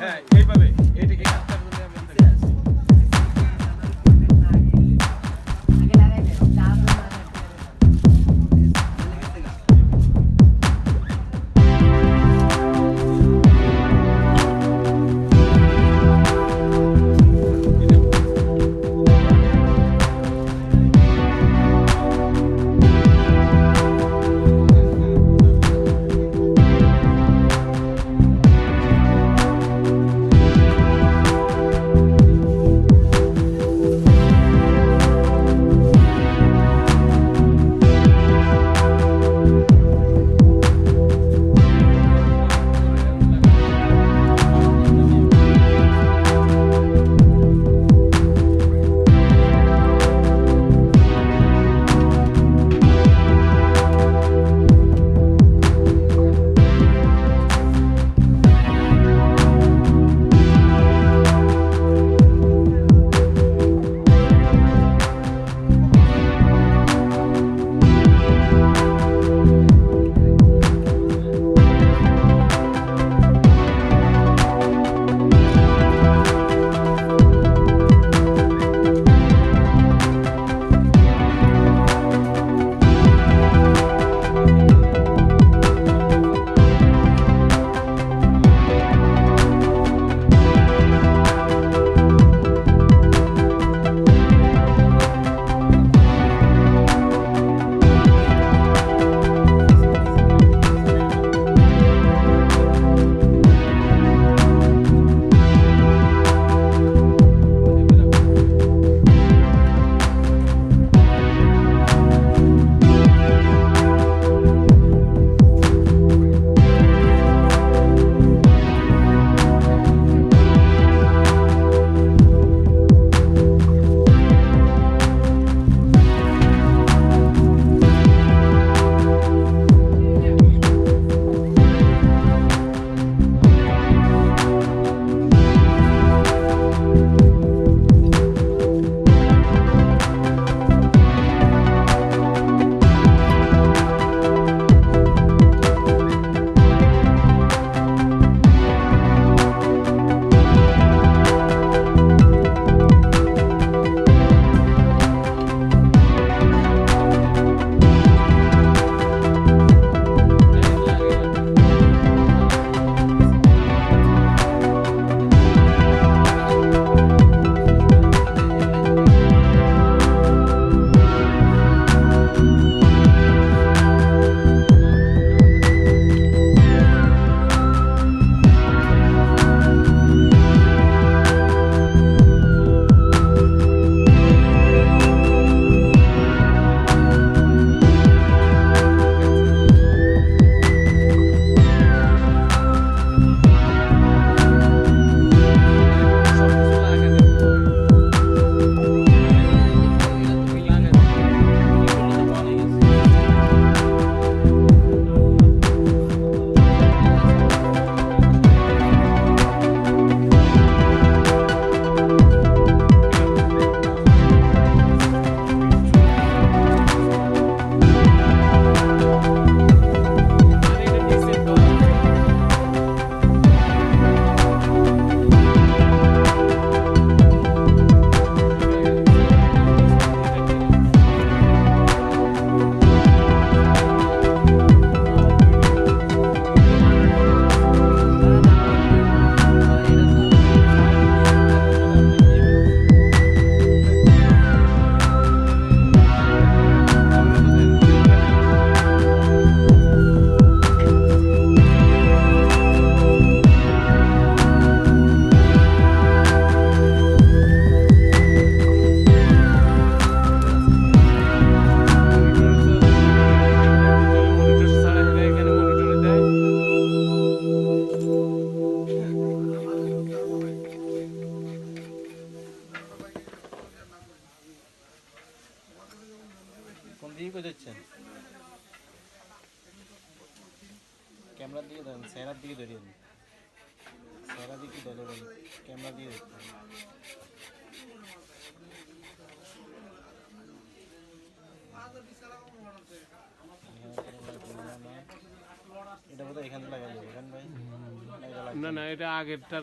হ্যাঁ এইভাবে এই কাজটার জন্য আমি ক্যামেরার দিকে ধরেন, স্যারার দিকে ধরিয়ে দিন, স্যারার দিকে ধরে ক্যামেরা দিয়ে দেখতে হবে। এটা বোধহয় এখানে লাগালে এখান ভাই এটা লাগবে না না এটা আগেরটা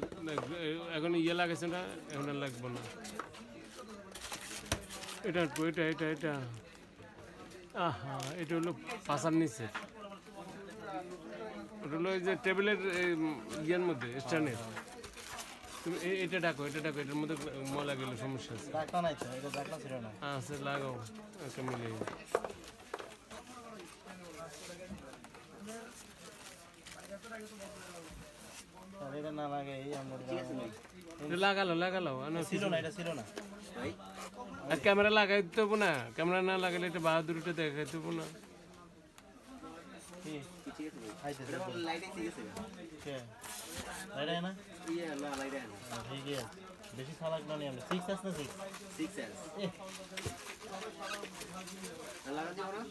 এখন ইয়ে লাগাইছে না এখন আর লাগবে না এটা এটা এটা এটা আহা এটা হলো পাশার নিচে ওটা হলো এই যে টেবিলের ইয়ের মধ্যে স্ট্যান্ডের তুমি এটা ডাকো এটার মধ্যে ময়লা গেলে সমস্যা আছে ডাকটা নাই তো এটা ডাকটা ছিল না আচ্ছা লাগাও একটা মিলিয়ে আর এটা না লাগে এই আমরা এটা লাগালো ছিল না এটা ছিল না আর ক্যামেরা লাগাই দেবো না ক্যামেরা না লাগালে এটা বাহাদুরিটা দেখাই দেবো না কি আইতেছে লাইট এসে গেছে কে লাইট না ইয়ে না লাইট আয় না ঠিক আছে বেশি সালাক না নিয়ে আমরা 6 আছে না 6 6 সেন্স লাগা দিও না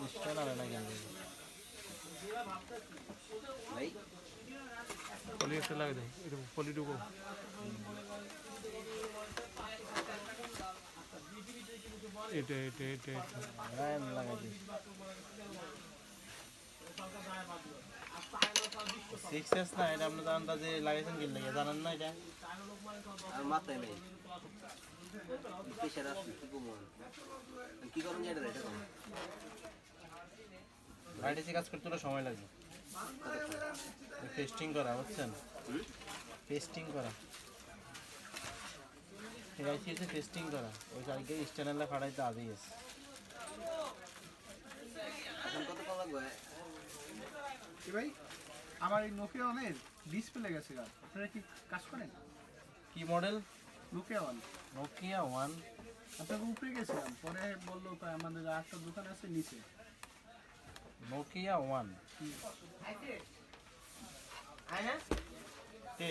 নিশ্চয় না লাগে ভাই পলি একটা লাগাই দেয় এটা পলি ঢুকো এটা এটা এটা এটা রায়ন লাগাই দিই 6 আছে না এটা আপনি আন্দাজে লাগাইছেন কি লাগে জানেন না এটা আর মাথায় নেই প্রেশার আসছে কি কমন কি করুন এটা এটা লাইটে কাজ করতে হলে সময় লাগবে টেস্টিং করা বুঝছেন টেস্টিং করা এআইসি টেস্টিং করা ওই আগে স্ট্যান্ডার্ডে ফাড়াইতে আদি আছে এখন কত কম লাগবে কি ভাই আমার এই নোকিয়া অনের ডিসপ্লে গেছে গা আপনারা কি কাজ করেন কি মডেল নোকিয়া অন নোকিয়া 1 আপনাকে উপরে গেছিলাম পরে বললো তাই আমাদের আরেকটা দোকান আছে নিচে নোকিয়া 1 কে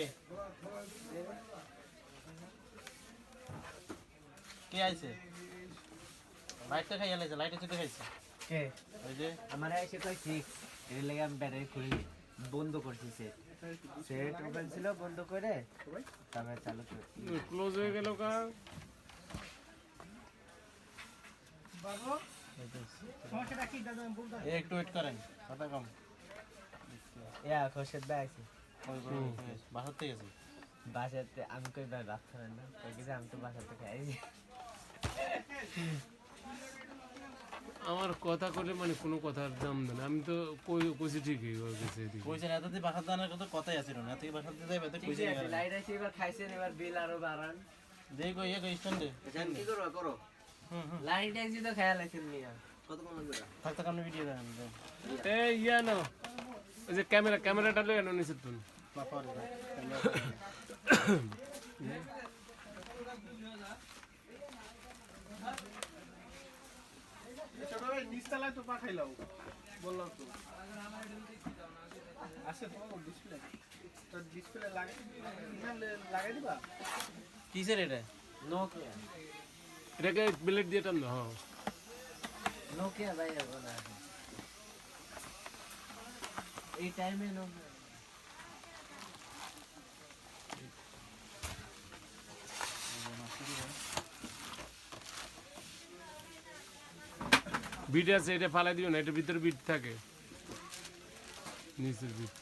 কে আইছে লাইটটা খাইয়া লাইছে লাইটে চুটে খাইছে কে ওই যে আমার এসে কই 6 এর লাগি আমি ব্যাটারি খুলি বন্ধ করছি সেট ওপেন ছিল বন্ধ করে তারপরে চালু করছি ক্লোজ হয়ে গেল কা সমস্যাটা কি দাদা বলতে একটু ওয়েট করেন কথা কম ইয়া খোরশেদ ভাই আছে বাসার থেকে গেছি বাসাতে আমি কই ভাই ভাত খাবেন না কই কিছু আমি তো বাসাতে খাইছি আমার কথা করে মানে কোনো কথার দাম দেন আমি তো কইছি ঠিকই ওর কাছে এদিকে কইছেন এততে বাসার দানের কথা কথাই আছিল না এত বাসাতে যাইবে তো ঠিক কইছেন আছে লাইট আছে এবার খাইছেন এবার বিল আরো বাড়ান দেই কই এক স্ট্যান্ডে এখন কি করো করো লাইট আছে তো খেয়াল আছেন মিয়া কত কম লাগবে থাকতে কামনে ভিডিও দেন এই ইয়া না ওই যে ক্যামেরাটা লয়ে আনো নিচে তুমি না পারে ছোট ভাই নিচতলায় তো পাঠাইলাও বললাম তো আছে তো ডিসপ্লে তো ডিসপ্লে লাগাই দিবা কিসের এটা নোকিয়া এটাকে ব্লেড দিয়ে টান দাও হ্যাঁ নোকিয়া ভাই এখন আছে এই টাইমে নোকিয়া বিট আছে এটা ফালাই দিও না এটার ভিতরে বিট থাকে নিচের বিট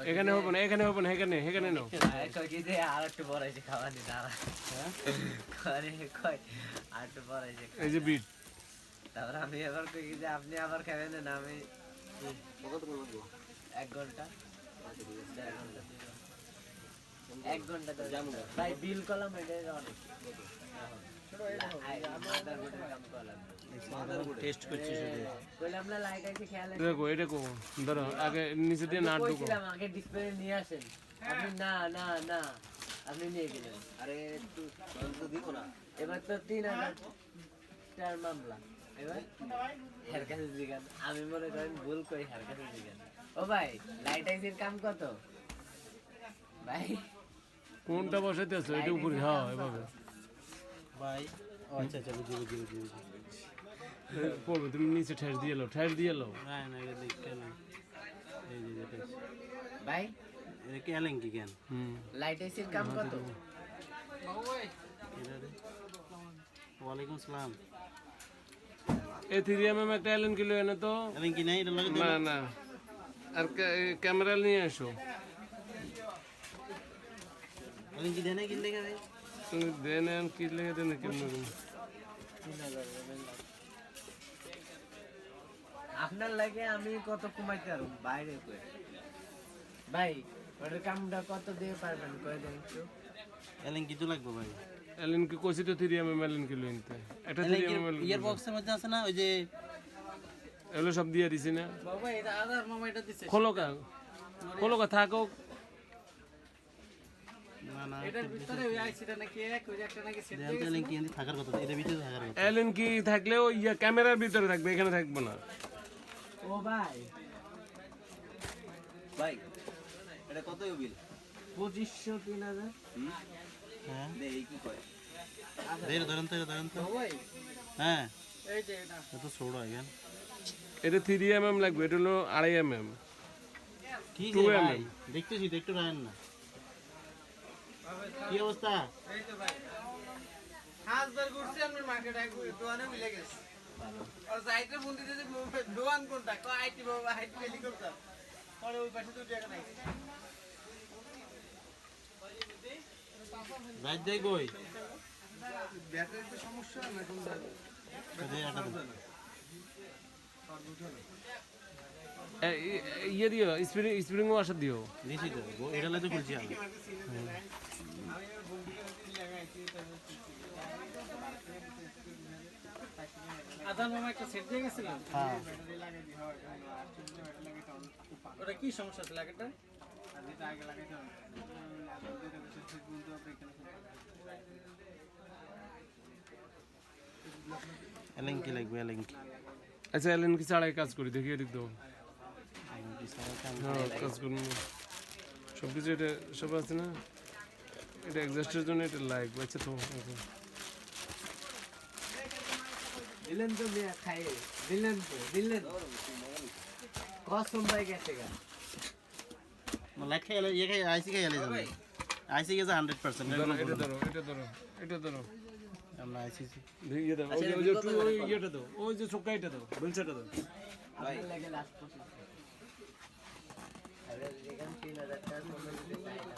এখানে হবে না এখানে নাও কই কি যে আর একটু বড় হইছে খাওয়ানি দাঁড়া করে কই আর একটু বড় হইছে এই যে বিট তারপর আমি আবার কই কি যে আপনি আবার খাবেন না আমি কত কম লাগবে 1 ঘন্টা 1 ঘন্টা তো যাবো ভাই বিল কলাম এটা অনেক টেস্ট করছি শুধু কইলাম না লাইট আছে খেয়াল আছে দেখো এটা কো ধরো আগে নিচে দিয়ে নাট ঢুকো কইছিলাম আগে ডিসপ্লে নিয়ে আসেন আপনি না আপনি নিয়ে গেলেন আরে একটু তো দিব না এবার তো 3000 টার মামলা এবার হের কাছে জিগান আমি মনে করেন ভুল করি হের কাছে জিগান ও ভাই লাইট আইসির কাম কত ভাই কোনটা বসাতে আছো এটা উপরে হ্যাঁ এভাবে ভাই আচ্ছা আচ্ছা বুঝি পড়বে তুমি নিচে ঠেস দিয়ে লো না না এটা দেখ কেন এই যে এটা ভাই এটা কেলেন কি কেন হুম লাইট আইসির কাম কত এটা রে ওয়ালাইকুম আসসালাম। এই 3mm একটা অ্যালেন কিলো এনে তো। এলেন কি নাই এটা লাগে না না, আর ক্যামেরা নিয়ে আসো। এলেন কি দেনে কিনলে কে ভাই? তুমি দেন আর কি লেগে দেন কেমন আপনার লাগে আমি কত কমাইতে পারব বাইরে কই ভাই ওটার কামটা কত দিয়ে পারবেন কই দেন একটু এলেন কি তো লাগবে ভাই? অ্যালেন কি কইছি তো 3mm অ্যালেন কিলো নিতে। একটা 3mm ইয়ার বক্সের মধ্যে আছে না ওই যে এগুলো সব দিয়ে দিছি না। বাবা এটা আদার মামা এটা দিছে খোলো কা থাকো। না না এটার ভিতরে ওই আইসিটা নাকি এক ওই একটা নাকি সেট দেন এলেন কি থাকার কথা, এর ভিতরে থাকার কথা। অ্যালেন কি থাকলেও ইয়া ক্যামেরার ভিতরে থাকবে, এখানে থাকবে না। ও ভাই ভাই এটা কত বিল? 2500 3000 হ্যাঁ দে এই কি কয়? ধরেন তো ভাই হ্যাঁ এই যে এটা এত ছোট আইগান এটা 3mm লাগবে, এটা হলো 2.5mm। কি 2 যে ভাই mm দেখতেছি তো, একটু রাখেন না। কি অবস্থা? এই তো ভাই হাজবার ঘুরছি আমি মার্কেটে দোকানে মিলে গেছে আর সাইডে ফোন দিতে যে দোকান কোনটা কয় আইটি বাবা আইটি হেলিকপ্টার পরে ওই পাশে দুটো টাকা নাই রাত যাই কই? ব্যাটারিতে সমস্যা না কোনটা? ইয়ে দিও, স্প্রিং ওয়াশার দিও। দিছি তো, এটা লাগে খুলছি আমি। আদার মামা একটা সেট দিয়ে গেছিলাম হ্যাঁ ওটা কি সমস্যা ছিল আগেরটা? এলেন কি লাগবে? এলেন কি আচ্ছা অ্যালেন কি ছাড়াই কাজ করি, দেখি এদিক দাও। হ্যাঁ কাজ করুন সব কিছু, এটা সব আছে না। এটা এক্সাস্টের জন্য এটা লাগবে। আচ্ছা তো দিলেন তো মিয়া খাই দিলেন কসম ভাই গেছে গা লাইট খাই ইয়ে খাই আইসি খাই এলে যাবে। আইসি গেছে 100%। এটা ধরো আমরা আইসি ইয়ে দাও, ওই যে ওই ইয়েটা দাও, ওই যে চোকাইটা দাও, বেলচাটা দাও। আপনার লাগে লাস্ট পর্যন্ত আরে এখান 3000 টাকা কমে দিতে চাই না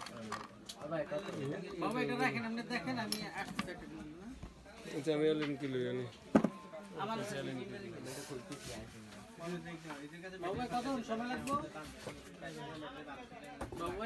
ও ভাই কত বাবা এটা রাখেন আপনি দেখেন আমি আসতে দেখেন না আচ্ছা আমি অ্যালেন কিলো জানি। আমার বাবা কত সময় লাগবে বাবা